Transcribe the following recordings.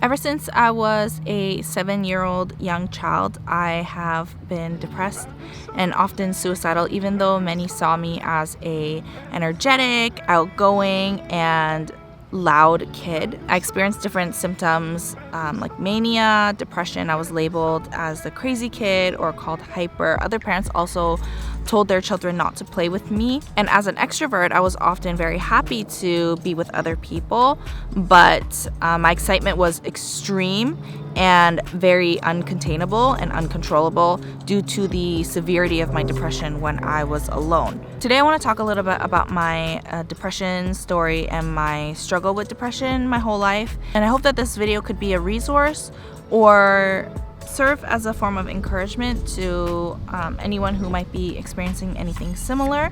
Ever since I was a 7-year-old young child, I have been depressed and often suicidal, even though many saw me as a energetic, outgoing, and loud kid. I experienced different symptoms like mania, depression. I was labeled as the crazy kid or called hyper. Other parents also told their children not to play with me. And as an extrovert, I was often very happy to be with other people, but my excitement was extreme and very uncontainable and uncontrollable due to the severity of my depression when I was alone. Today I want to talk a little bit about my depression story and my struggle with depression my whole life. And I hope that this video could be a resource or serve as a form of encouragement to anyone who might be experiencing anything similar.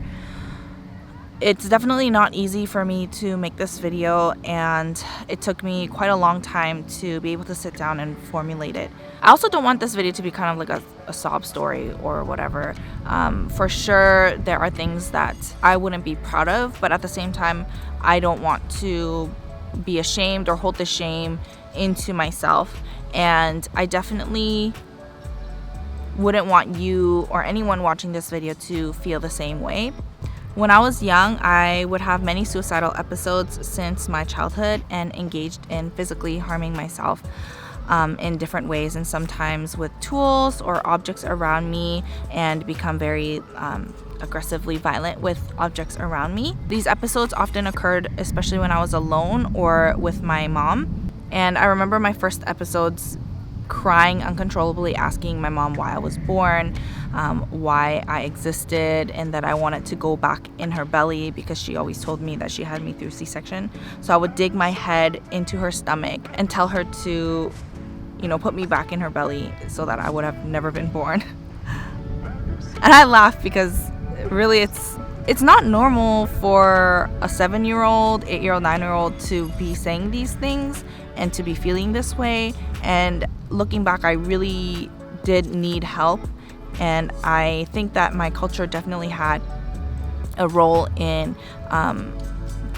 It's definitely not easy for me to make this video, and it took me quite a long time to be able to sit down and formulate it. I also don't want this video to be kind of like a sob story or whatever. For sure, there are things that I wouldn't be proud of, but at the same time, I don't want to be ashamed or hold the shame into myself. And I definitely wouldn't want you or anyone watching this video to feel the same way. When I was young, I would have many suicidal episodes since my childhood and engaged in physically harming myself in different ways, and sometimes with tools or objects around me, and become very aggressively violent with objects around me. These episodes often occurred especially when I was alone or with my mom. And I remember my first episodes crying uncontrollably, asking my mom why I was born, why I existed, and that I wanted to go back in her belly because she always told me that she had me through C-section. So I would dig my head into her stomach and tell her to, put me back in her belly so that I would have never been born. And I laugh because really it's not normal for a 7-year-old, 8-year-old, 9-year-old to be saying these things and to be feeling this way. And looking back, I really did need help, and I think that my culture definitely had a role in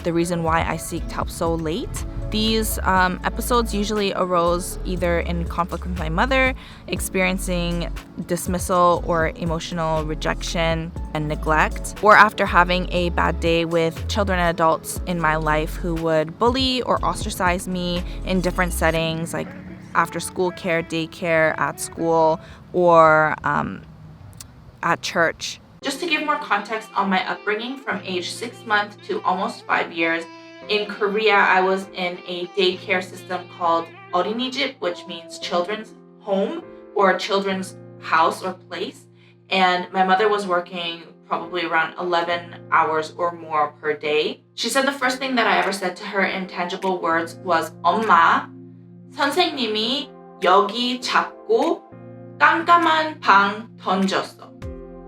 the reason why I sought help so late. These episodes usually arose either in conflict with my mother, experiencing dismissal or emotional rejection and neglect, or after having a bad day with children and adults in my life who would bully or ostracize me in different settings, like after school care, daycare, at school, or at church. Just to give more context on my upbringing, from age 6 months to almost 5 years, in Korea, I was in a daycare system called 어린이집, which means children's home or children's house or place. And my mother was working probably around 11 hours or more per day. She said the first thing that I ever said to her in tangible words was, 엄마, 선생님이 여기 잡고 깜깜한 방 던졌어.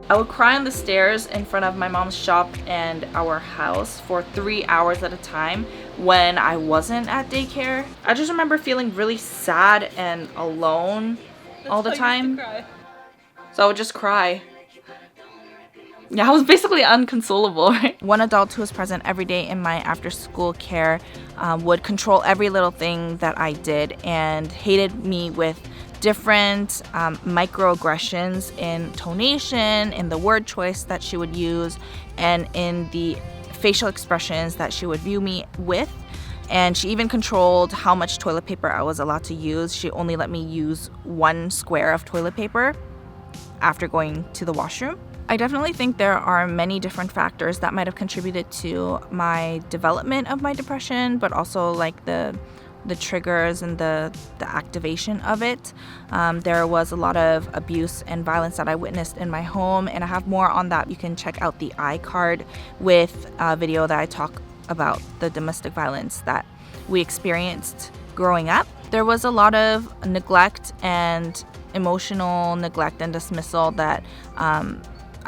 I would cry on the stairs in front of my mom's shop and our house for 3 hours at a time when I wasn't at daycare. I just remember feeling really sad and alone all the time. So I would just cry. Yeah, I was basically unconsolable. One adult who was present every day in my after-school care would control every little thing that I did and hated me with different microaggressions in tonation, in the word choice that she would use, and in the facial expressions that she would view me with. And she even controlled how much toilet paper I was allowed to use. She only let me use 1 square of toilet paper after going to the washroom. I definitely think there are many different factors that might have contributed to my development of my depression, but also like the triggers and the activation of it. There was a lot of abuse and violence that I witnessed in my home, and I have more on that. You can check out the iCard with a video that I talk about the domestic violence that we experienced growing up. There was a lot of neglect and emotional neglect and dismissal that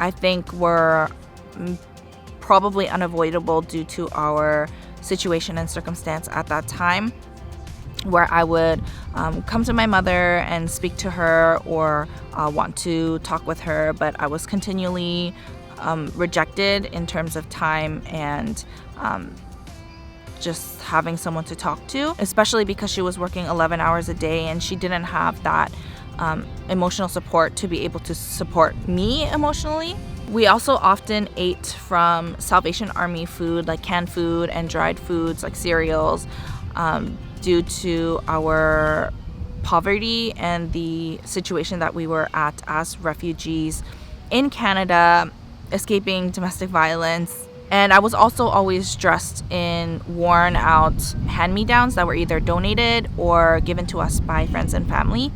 I think were probably unavoidable due to our situation and circumstance at that time, where I would come to my mother and speak to her or want to talk with her, but I was continually rejected in terms of time and just having someone to talk to, especially because she was working 11 hours a day and she didn't have that emotional support to be able to support me emotionally. We also often ate from Salvation Army food, like canned food and dried foods like cereals, due to our poverty and the situation that we were at as refugees in Canada, escaping domestic violence. And I was also always dressed in worn out hand-me-downs that were either donated or given to us by friends and family.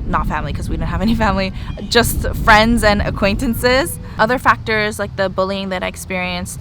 Not family, because we didn't have any family, just friends and acquaintances. Other factors like the bullying that I experienced.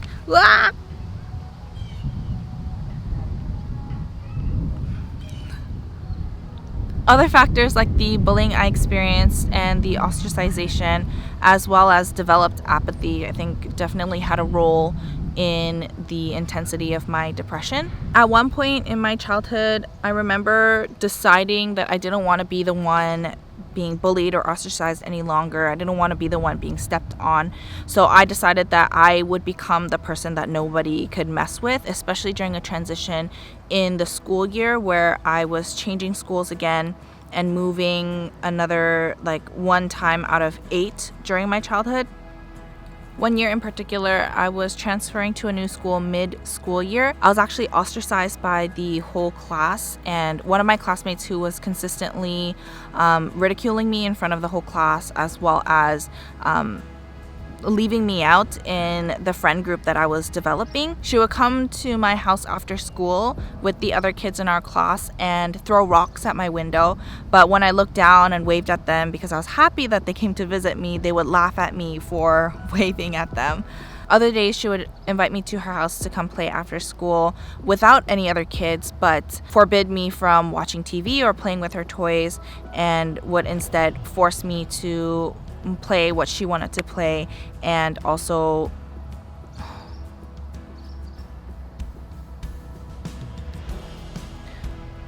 Other factors like the bullying I experienced and the ostracization, as well as developed apathy, I think definitely had a role in the intensity of my depression. At one point in my childhood, I remember deciding that I didn't want to be the one being bullied or ostracized any longer. I didn't want to be the one being stepped on. So I decided that I would become the person that nobody could mess with, especially during a transition in the school year where I was changing schools again and moving another one time out of 8 during my childhood. One year in particular, I was transferring to a new school mid-school year. I was actually ostracized by the whole class, and one of my classmates who was consistently ridiculing me in front of the whole class, as well as leaving me out in the friend group that I was developing. She would come to my house after school with the other kids in our class and throw rocks at my window. But when I looked down and waved at them because I was happy that they came to visit me, they would laugh at me for waving at them. Other days, she would invite me to her house to come play after school without any other kids, but forbid me from watching TV or playing with her toys, and would instead force me to play what she wanted to play. And also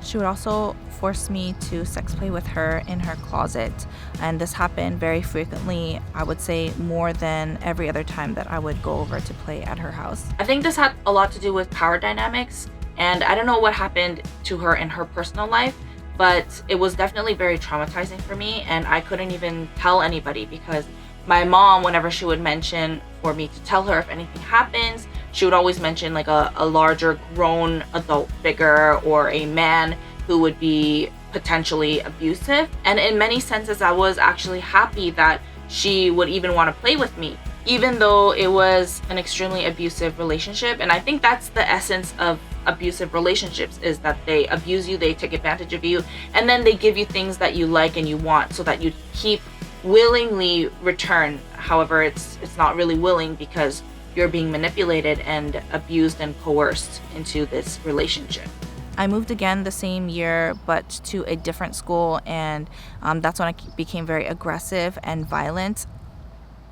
she would also force me to sex play with her in her closet, and this happened very frequently. I would say more than every other time that I would go over to play at her house. I think this had a lot to do with power dynamics, and I don't know what happened to her in her personal life, but it was definitely very traumatizing for me, and I couldn't even tell anybody because my mom, whenever she would mention for me to tell her if anything happens, she would always mention like a larger grown adult figure or a man who would be potentially abusive. And in many senses, I was actually happy that she would even want to play with me, even though it was an extremely abusive relationship. And I think that's the essence of abusive relationships, is that they abuse you, they take advantage of you, and then they give you things that you like and you want so that you keep willingly return. However, it's not really willing because you're being manipulated and abused and coerced into this relationship. I moved again the same year, but to a different school, and that's when I became very aggressive and violent,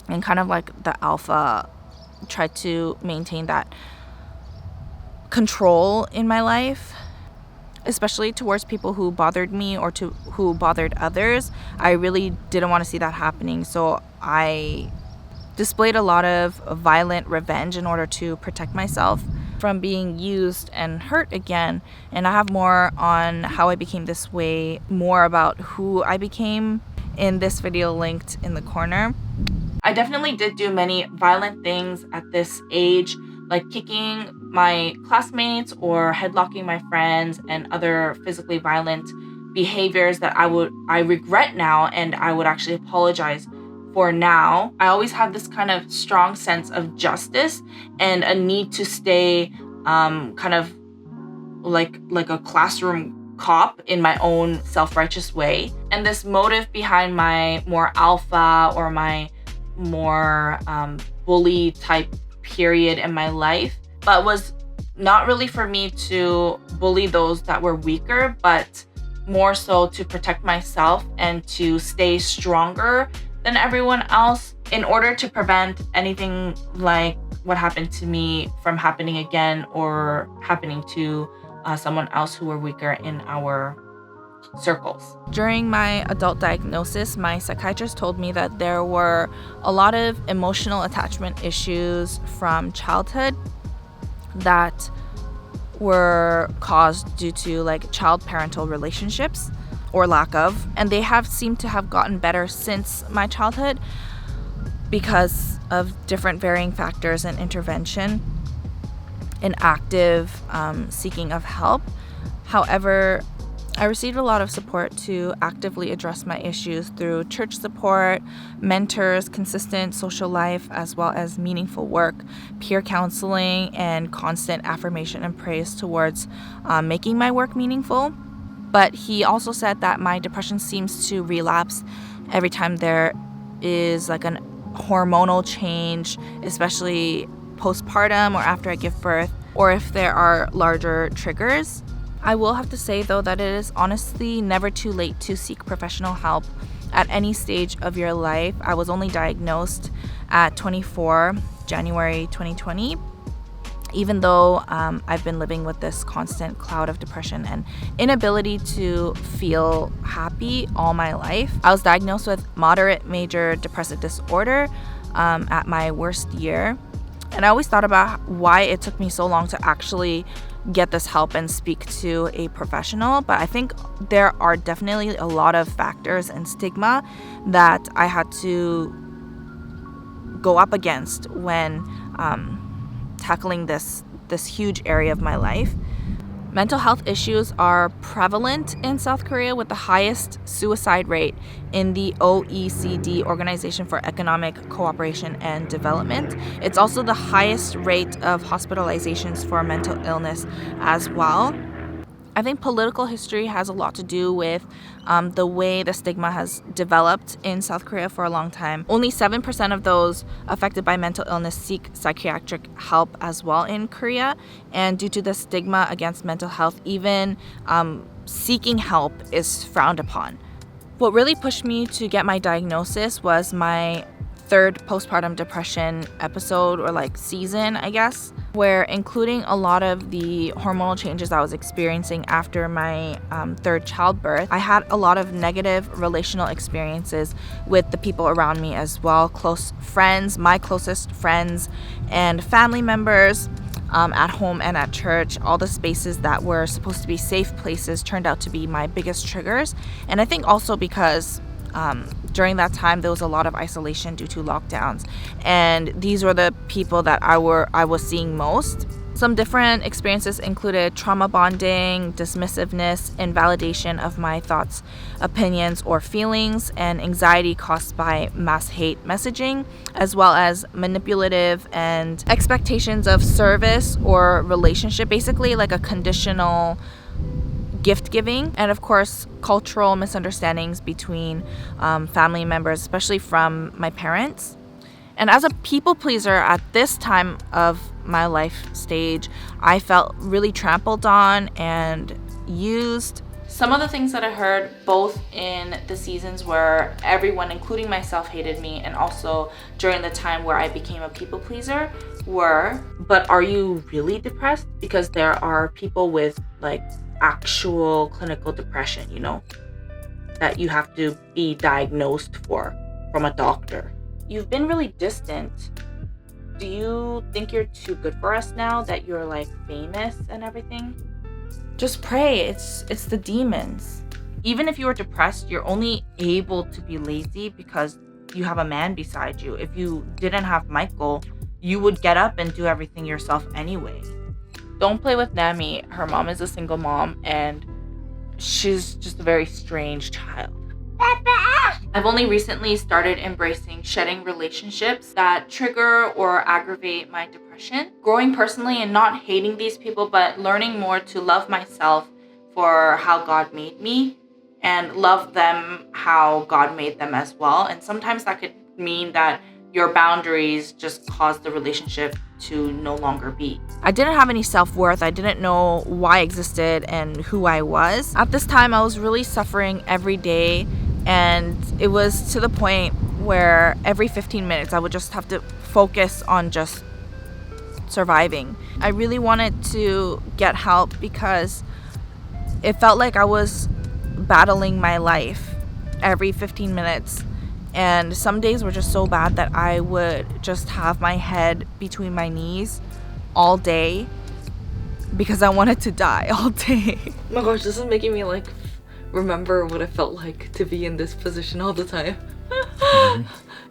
and kind of like the alpha tried to maintain that control in my life, especially towards people who bothered me or who bothered others. I really didn't want to see that happening, so I displayed a lot of violent revenge in order to protect myself from being used and hurt again. And I have more on how I became this way, more about who I became, in this video linked in the corner. I definitely did do many violent things at this age, like kicking my classmates or headlocking my friends and other physically violent behaviors that I regret now, and I would actually apologize for now. I always have this kind of strong sense of justice and a need to stay kind of like a classroom cop in my own self-righteous way. And this motive behind my more alpha or my more bully type period in my life, but was not really for me to bully those that were weaker, but more so to protect myself and to stay stronger than everyone else in order to prevent anything like what happened to me from happening again or happening to someone else who were weaker in our circles. During my adult diagnosis, my psychiatrist told me that there were a lot of emotional attachment issues from childhood that were caused due to like child-parental relationships or lack of, and they have seemed to have gotten better since my childhood because of different varying factors and intervention and active seeking of help. However, I received a lot of support to actively address my issues through church support, mentors, consistent social life, as well as meaningful work, peer counseling, and constant affirmation and praise towards making my work meaningful. But he also said that my depression seems to relapse every time there is like an hormonal change, especially postpartum or after I give birth, or if there are larger triggers. I will have to say though that it is honestly never too late to seek professional help at any stage of your life. I was only diagnosed at 24, January 2020. Even though I've been living with this constant cloud of depression and inability to feel happy all my life. I was diagnosed with moderate major depressive disorder at my worst year. And I always thought about why it took me so long to actually get this help and speak to a professional. But I think there are definitely a lot of factors and stigma that I had to go up against when tackling this huge area of my life. Mental health issues are prevalent in South Korea with the highest suicide rate in the OECD, Organization for Economic Cooperation and Development. It's also the highest rate of hospitalizations for mental illness as well. I think political history has a lot to do with the way the stigma has developed in South Korea for a long time. Only 7% of those affected by mental illness seek psychiatric help as well in Korea. And due to the stigma against mental health, even seeking help is frowned upon. What really pushed me to get my diagnosis was my third postpartum depression episode, or like season, I guess, where including a lot of the hormonal changes I was experiencing after my third childbirth, I had a lot of negative relational experiences with the people around me as well. Close friends, my closest friends and family members, at home and at church. All the spaces that were supposed to be safe places turned out to be my biggest triggers. And I think also because during that time there was a lot of isolation due to lockdowns, and these were the people that I was seeing most. Some different experiences included trauma bonding, dismissiveness, invalidation of my thoughts, opinions, or feelings, and anxiety caused by mass hate messaging, as well as manipulative and expectations of service or relationship, basically like a conditional gift giving, and of course cultural misunderstandings between family members, especially from my parents. And as a people pleaser at this time of my life stage, I felt really trampled on and used. Some of the things that I heard both in the seasons where everyone, including myself, hated me, and also during the time where I became a people pleaser were, but are you really depressed? Because there are people with like actual clinical depression, you know, that you have to be diagnosed for from a doctor. You've been really distant. Do you think you're too good for us now that you're like famous and everything? Just pray. It's the demons. Even if you were depressed, you're only able to be lazy because you have a man beside you. If you didn't have Michael, you would get up and do everything yourself anyway. Don't play with Nami. Her mom is a single mom and she's just a very strange child. I've only recently started embracing shedding relationships that trigger or aggravate my depression. Growing personally and not hating these people, but learning more to love myself for how God made me and love them how God made them as well. And sometimes that could mean that your boundaries just cause the relationship to no longer be. I didn't have any self-worth. I didn't know why I existed and who I was. At this time, I was really suffering every day, and it was to the point where every 15 minutes I would just have to focus on just surviving. I really wanted to get help because it felt like I was battling my life every 15 minutes. And some days were just so bad that I would just have my head between my knees all day. because I wanted to die all day. Oh my gosh, this is making me like remember what it felt like to be in this position all the time.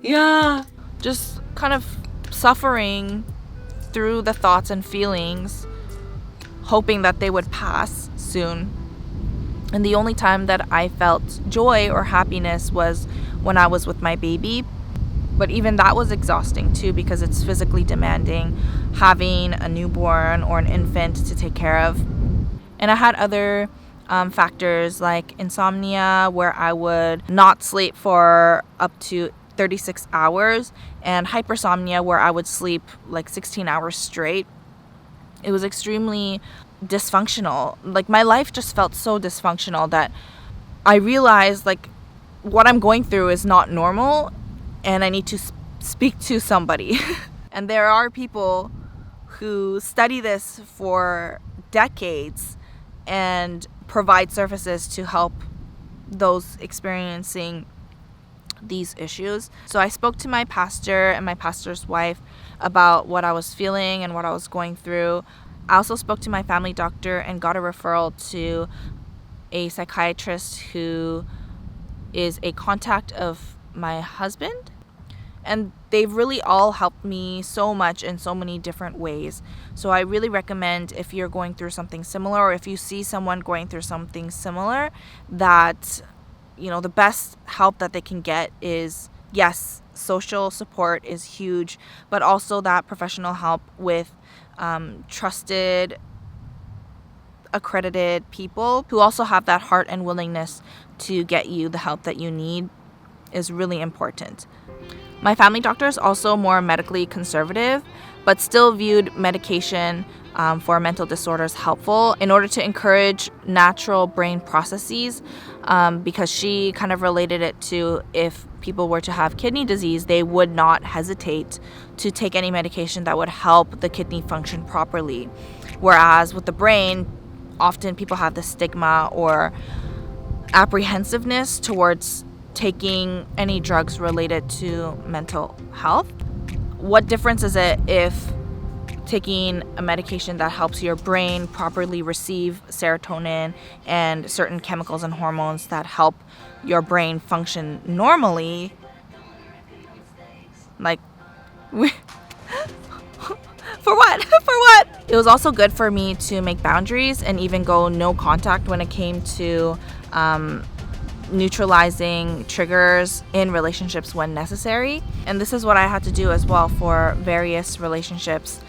Yeah. Just kind of suffering through the thoughts and feelings, hoping that they would pass soon. And the only time that I felt joy or happiness was when I was with my baby. But even that was exhausting too, because it's physically demanding having a newborn or an infant to take care of. And I had other factors like insomnia, where I would not sleep for up to 36 hours, and hypersomnia, where I would sleep like 16 hours straight. It was extremely dysfunctional. Like, my life just felt so dysfunctional that I realized like what I'm going through is not normal, and I need to speak to somebody. And there are people who study this for decades and provide services to help those experiencing these issues. So I spoke to my pastor and my pastor's wife about what I was feeling and what I was going through. I also spoke to my family doctor and got a referral to a psychiatrist who is a contact of my husband. And they've really all helped me so much in so many different ways. So I really recommend, if you're going through something similar, or if you see someone going through something similar, that, you know, the best help that they can get is, yes, social support is huge, but also that professional help with trusted, accredited people who also have that heart and willingness to get you the help that you need is really important. My family doctor is also more medically conservative, but still viewed medication for mental disorders helpful in order to encourage natural brain processes, because she kind of related it to, if people were to have kidney disease, they would not hesitate to take any medication that would help the kidney function properly. Whereas with the brain, often people have the stigma or apprehensiveness towards taking any drugs related to mental health. What difference is it if taking a medication that helps your brain properly receive serotonin and certain chemicals and hormones that help your brain function normally? Like, for what? For what? It was also good for me to make boundaries and even go no contact when it came to neutralizing triggers in relationships when necessary. And this is what I had to do as well for various relationships.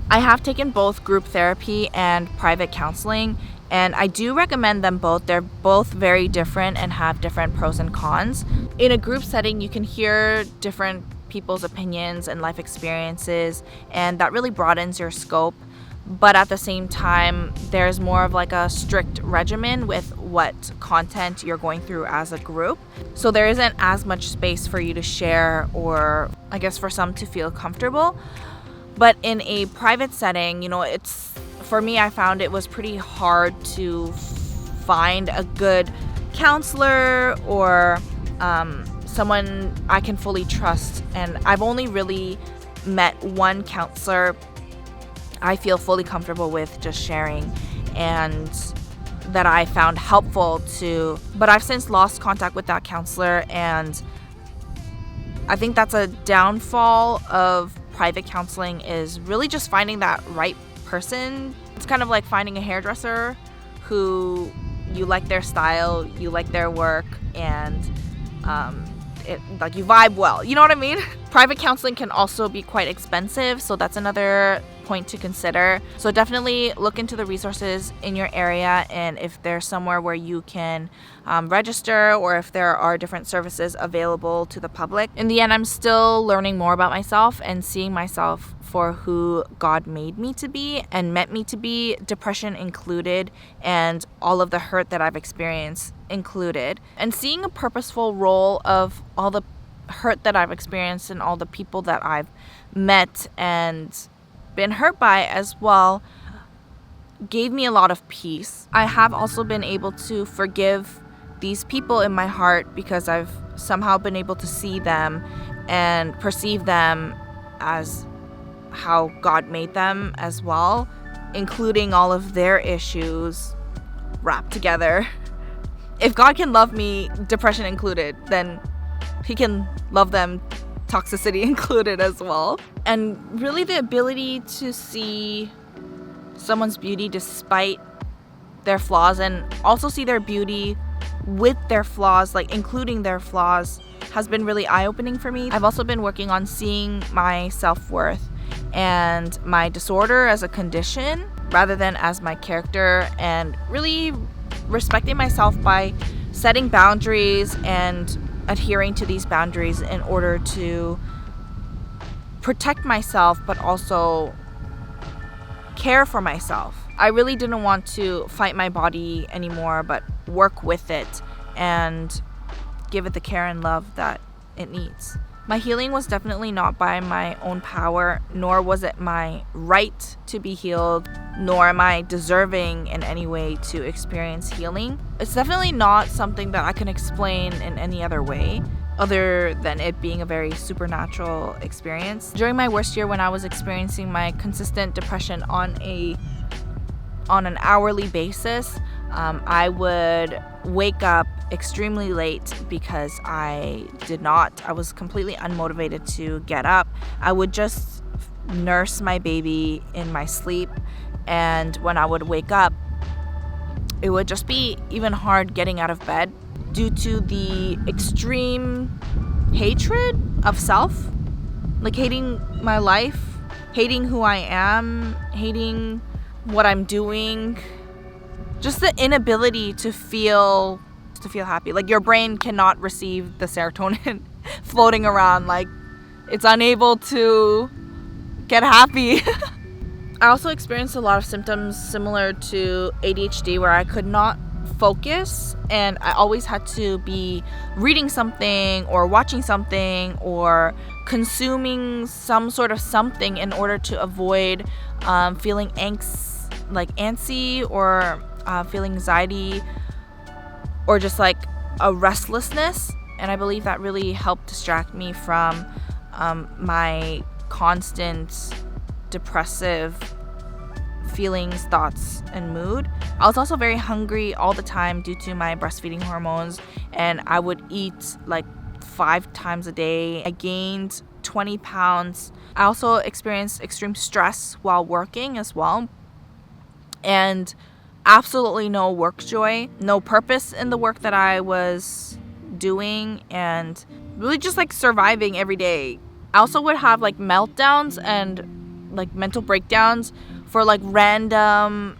I have taken both group therapy and private counseling, and I do recommend them both. They're both very different and have different pros and cons. In a group setting, you can hear different people's opinions and life experiences, and that really broadens your scope. But at the same time, there's more of like a strict regimen with what content you're going through as a group. So there isn't as much space for you to share, or I guess for some to feel comfortable. But in a private setting, you know, for me, I found it was pretty hard to find a good counselor or someone I can fully trust. And I've only really met one counselor I feel fully comfortable with just sharing, and that I found helpful to. But I've since lost contact with that counselor, and I think that's a downfall of private counseling, is really just finding that right person. It's kind of like finding a hairdresser who you like their style, you like their work, and like you vibe well. You know what I mean? Private counseling can also be quite expensive, so that's another point to consider. So definitely look into the resources in your area, and if there's somewhere where you can register, or if there are different services available to the public. In the end, I'm still learning more about myself and seeing myself for who God made me to be and meant me to be, depression included, and all of the hurt that I've experienced included, and seeing a purposeful role of all the hurt that I've experienced and all the people that I've met and been hurt by as well gave me a lot of peace. I have also been able to forgive these people in my heart because I've somehow been able to see them and perceive them as how God made them as well. including all of their issues wrapped together. If God can love me, depression included, then he can love them, toxicity included as well. And really the ability to see someone's beauty despite their flaws, and also see their beauty with their flaws, like including their flaws, has been really eye-opening for me. I've also been working on seeing my self-worth and my disorder as a condition rather than as my character, and really respecting myself by setting boundaries and adhering to these boundaries in order to protect myself but also care for myself. I really didn't want to fight my body anymore, but work with it and give it the care and love that it needs. My healing was definitely not by my own power, nor was it my right to be healed, nor am I deserving in any way to experience healing. It's definitely not something that I can explain in any other way other than it being a very supernatural experience. During my worst year, when I was experiencing my consistent depression on an hourly basis, I would wake up extremely late because I was completely unmotivated to get up. I would just nurse my baby in my sleep, and when I would wake up, it would just be even hard getting out of bed due to the extreme hatred of self, like hating my life, hating who I am, hating what I'm doing, just the inability to feel happy. Like your brain cannot receive the serotonin floating around, like it's unable to get happy. I also experienced a lot of symptoms similar to ADHD where I could not focus, and I always had to be reading something or watching something or consuming some sort of something in order to avoid feeling antsy or feeling anxiety or just like a restlessness. And I believe that really helped distract me from my constant depressive feelings, thoughts, and mood. I was also very hungry all the time due to my breastfeeding hormones, and I would eat like 5 times a day. I gained 20 pounds. I also experienced extreme stress while working as well, and absolutely no work joy, no purpose in the work that I was doing, and really just like surviving every day. I also would have like meltdowns and like mental breakdowns for like random,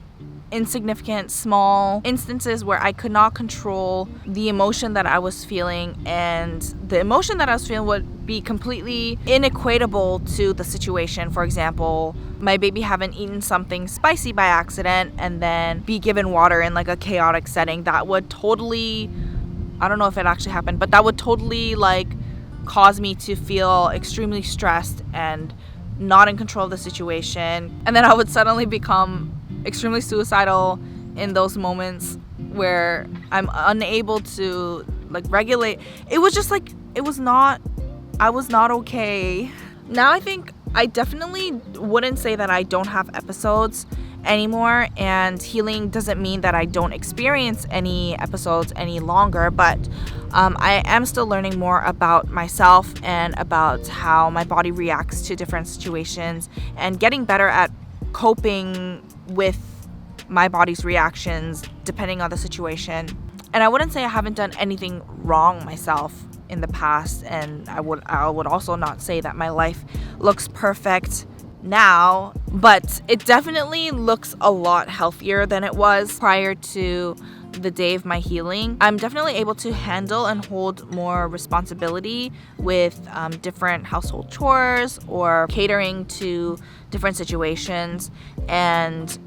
insignificant, small instances where I could not control the emotion that I was feeling, and the emotion that I was feeling would be completely inequatable to the situation. For example, my baby having eaten something spicy by accident and then be given water in like a chaotic setting. That would totally, I don't know if it actually happened, but that would totally like cause me to feel extremely stressed and not in control of the situation. And then I would suddenly become extremely suicidal in those moments where I'm unable to like regulate. It was just like, I was not okay. Now I think I definitely wouldn't say that I don't have episodes anymore, and healing doesn't mean that I don't experience any episodes any longer, but I am still learning more about myself and about how my body reacts to different situations, and getting better at coping with my body's reactions depending on the situation. And I wouldn't say I haven't done anything wrong myself in the past, and I would also not say that my life looks perfect now, but it definitely looks a lot healthier than it was prior to the day of my healing. I'm definitely able to handle and hold more responsibility with different household chores or catering to different situations and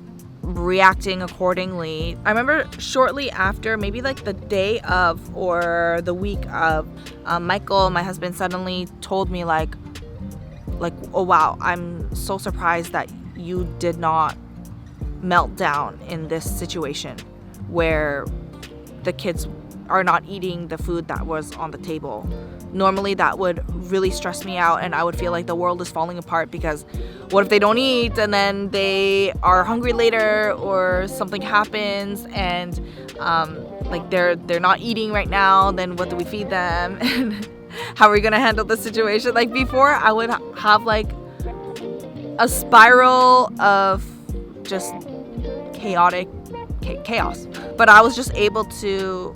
reacting accordingly. I remember shortly after, maybe like the day of or the week of, Michael, my husband, suddenly told me like, oh wow, I'm so surprised that you did not melt down in this situation where the kids are not eating the food that was on the table. Normally that would really stress me out, and I would feel like the world is falling apart, because what if they don't eat and then they are hungry later, or something happens and like they're not eating right now, then what do we feed them? And how are we gonna handle the situation? Like before, I would have like a spiral of just chaotic chaos, but I was just able to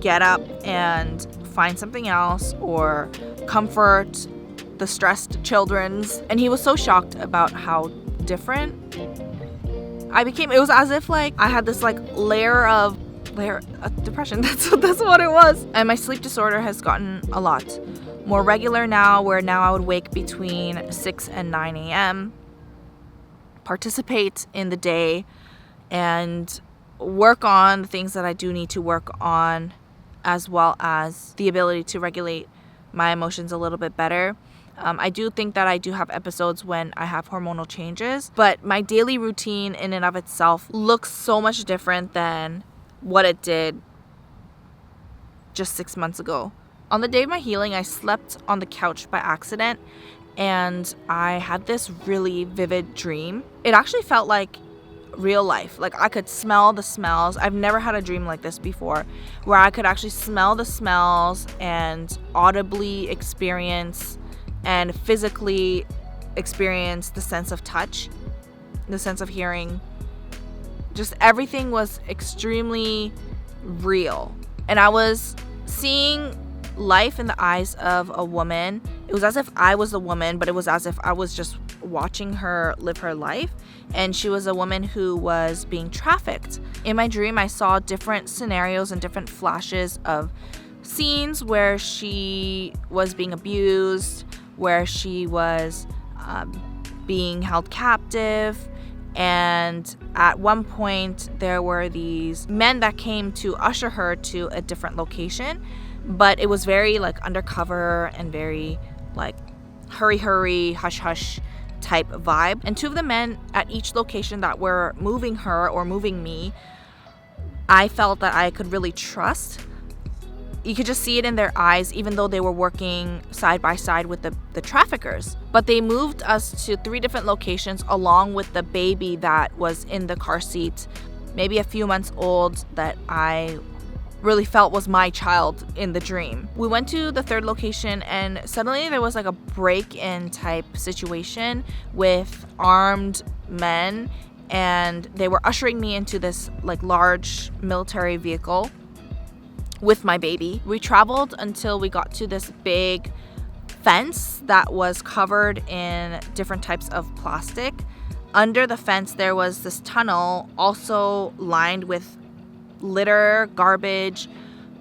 get up and find something else or comfort the stressed children's. And he was so shocked about how different I became. It was as if like I had this like layer of depression. That's what it was. And my sleep disorder has gotten a lot more regular now, where now I would wake between 6 and 9 a.m., participate in the day, and work on the things that I do need to work on, as well as the ability to regulate my emotions a little bit better. I do think that I do have episodes when I have hormonal changes, but my daily routine in and of itself looks so much different than what it did just 6 months ago. On the day of my healing, I slept on the couch by accident, and I had this really vivid dream. It actually felt like real life. Like I could smell the smells. I've never had a dream like this before, where I could actually smell the smells and audibly experience and physically experience the sense of touch, the sense of hearing. Just everything was extremely real. And I was seeing life in the eyes of a woman. It was as if I was the woman, but it was as if I was just watching her live her life. And she was a woman who was being trafficked. In my dream, I saw different scenarios and different flashes of scenes where she was being abused, where she was being held captive. And at one point, there were these men that came to usher her to a different location, but it was very like undercover and very like hurry, hush hush type vibe. And two of the men at each location that were moving her or moving me, I felt that I could really trust. You could just see it in their eyes, even though they were working side by side with the traffickers. But they moved us to 3 different locations along with the baby that was in the car seat, maybe a few months old, that I really felt was my child in the dream. We went to the 3rd location, and suddenly there was like a break-in type situation with armed men, and they were ushering me into this like large military vehicle with my baby. We traveled until we got to this big fence that was covered in different types of plastic. Under the fence there was this tunnel also lined with litter, garbage,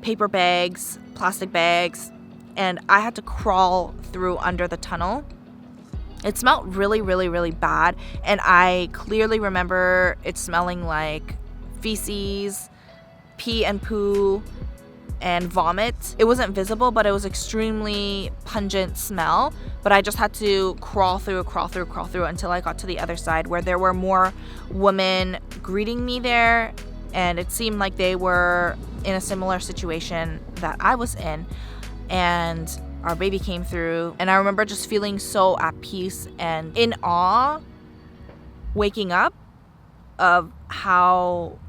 paper bags, plastic bags, and I had to crawl through under the tunnel. It smelled really, really, really bad, and I clearly remember it smelling like feces, pee and poo, and vomit. It wasn't visible, but it was extremely pungent smell. But I just had to crawl through until I got to the other side, where there were more women greeting me there, and it seemed like they were in a similar situation that I was in. And our baby came through, and I remember just feeling so at peace and in awe, waking up, of how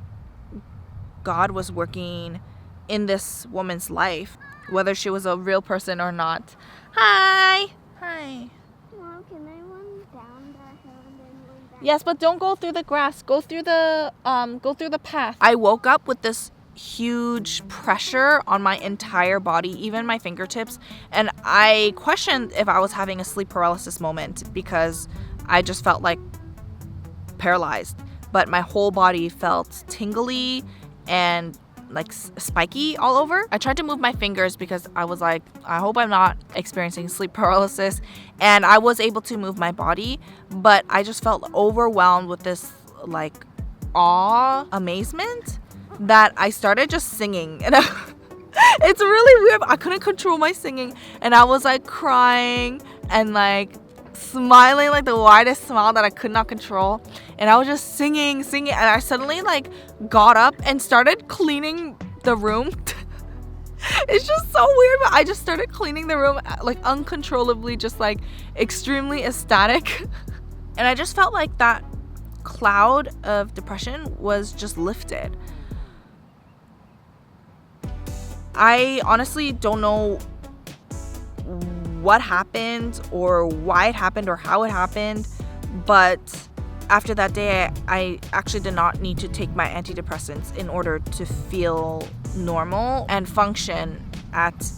God was working in this woman's life, whether she was a real person or not. Hi. Mom, can I run down the hill and then run back? Yes, but don't go through the grass. Go through the path. I woke up with this huge pressure on my entire body, even my fingertips, and I questioned if I was having a sleep paralysis moment, because I just felt like paralyzed. But my whole body felt tingly and like spiky all over. I tried to move my fingers because I was like, I hope I'm not experiencing sleep paralysis, and I was able to move my body, but I just felt overwhelmed with this like awe, amazement, that I started just singing. And it's really weird. I couldn't control my singing, and I was like crying and like smiling, like the widest smile that I could not control. And I was just singing, and I suddenly like got up and started cleaning the room. It's just so weird, but I just started cleaning the room like uncontrollably, just like extremely ecstatic. And I just felt like that cloud of depression was just lifted. I honestly don't know what happened or why it happened or how it happened, but after that day I actually did not need to take my antidepressants in order to feel normal and function at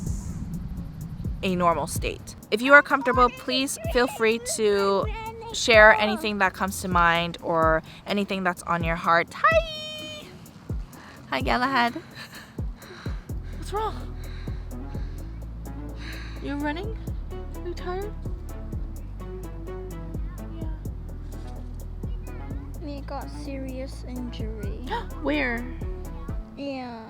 a normal state. If you are comfortable, please feel free to share anything that comes to mind or anything that's on your heart. Hi! Hi, Galahad. What's wrong? You're running? Are you tired? He got serious injury. Where? Yeah.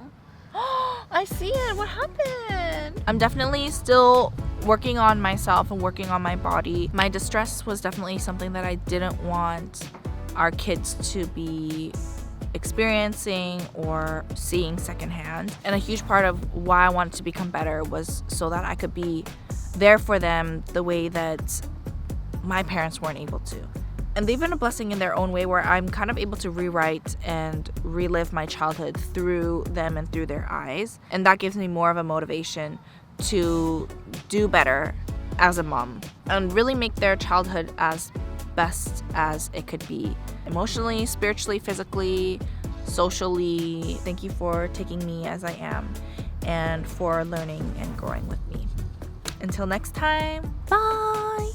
I see it. What happened? I'm definitely still working on myself and working on my body. My distress was definitely something that I didn't want our kids to be experiencing or seeing secondhand. And a huge part of why I wanted to become better was so that I could be there for them the way that my parents weren't able to. And they've been a blessing in their own way, where I'm kind of able to rewrite and relive my childhood through them and through their eyes. And that gives me more of a motivation to do better as a mom and really make their childhood as best as it could be, emotionally, spiritually, physically, socially. Thank you for taking me as I am and for learning and growing with me. Until next time, bye.